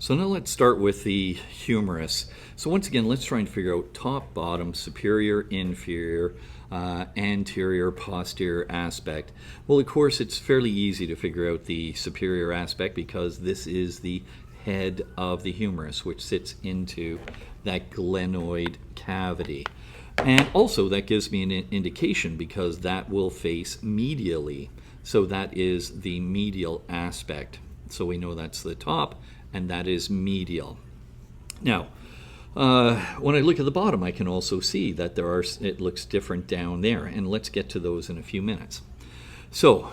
So now let's start with the humerus. So once again, let's try and figure out top, bottom, superior, inferior, anterior, posterior aspect. Well, of course, it's fairly easy to figure out the superior aspect because this is the head of the humerus, which sits into that glenoid cavity. And also that gives me an indication because that will face medially. So that is the medial aspect. So we know that's the top, and that is medial. Now, when I look at the bottom, I can also see that it looks different down there, and let's get to those in a few minutes. So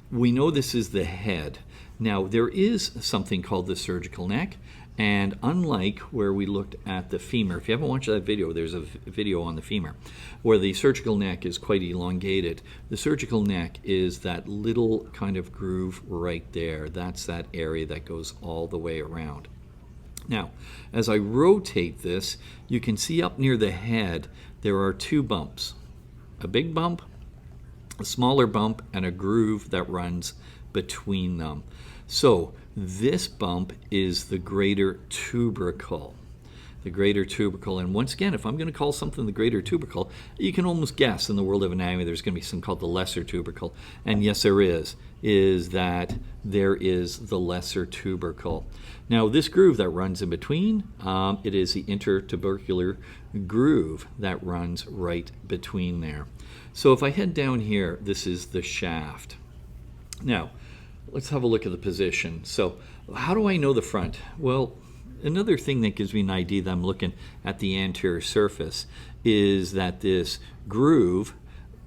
we know this is the head. Now, there is something called the surgical neck, and unlike where we looked at the femur, if you haven't watched that video, there's a video on the femur, where the surgical neck is quite elongated. The surgical neck is that little kind of groove right there. That's that area that goes all the way around. Now, as I rotate this, you can see up near the head, there are two bumps. A big bump, a smaller bump, and a groove that runs between them. So this bump is the greater tubercle. The greater tubercle. And once again, if I'm going to call something the greater tubercle, you can almost guess in the world of anatomy there's going to be something called the lesser tubercle. And yes, there is that there is the lesser tubercle. Now, this groove that runs in between, it is the intertubercular groove that runs right between there. So if I head down here, this is the shaft. Now, let's have a look at the position. So how do I know the front? Well, another thing that gives me an idea that I'm looking at the anterior surface is that this groove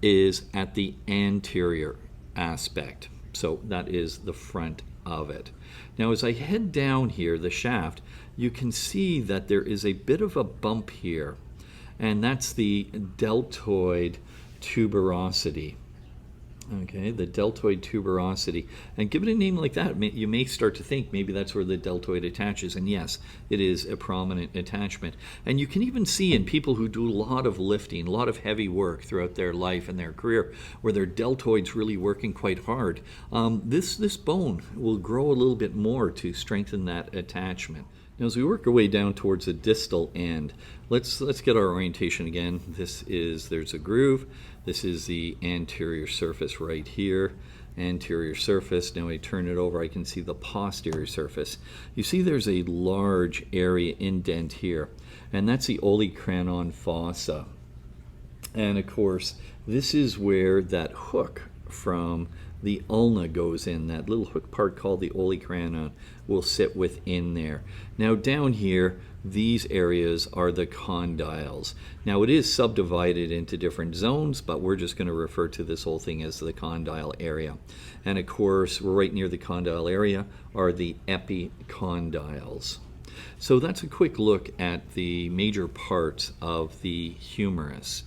is at the anterior aspect. So that is the front of it. Now, as I head down here, the shaft, you can see that there is a bit of a bump here, and that's the deltoid tuberosity. Okay, the deltoid tuberosity. And given a name like that, you may start to think maybe that's where the deltoid attaches. And yes, it is a prominent attachment. And you can even see in people who do a lot of lifting, a lot of heavy work throughout their life and their career, where their deltoid's really working quite hard. This bone will grow a little bit more to strengthen that attachment. Now, as we work our way down towards the distal end, let's get our orientation again. There's a groove. This is the anterior surface right here. Anterior surface. Now I turn it over, I can see the posterior surface. You see there's a large area indent here, and that's the olecranon fossa. And of course, this is where that hook from the ulna goes in. That little hook part called the olecranon will sit within there. Now down here, these areas are the condyles. Now it is subdivided into different zones, but we're just going to refer to this whole thing as the condyle area. And of course, right near the condyle area are the epicondyles. So that's a quick look at the major parts of the humerus.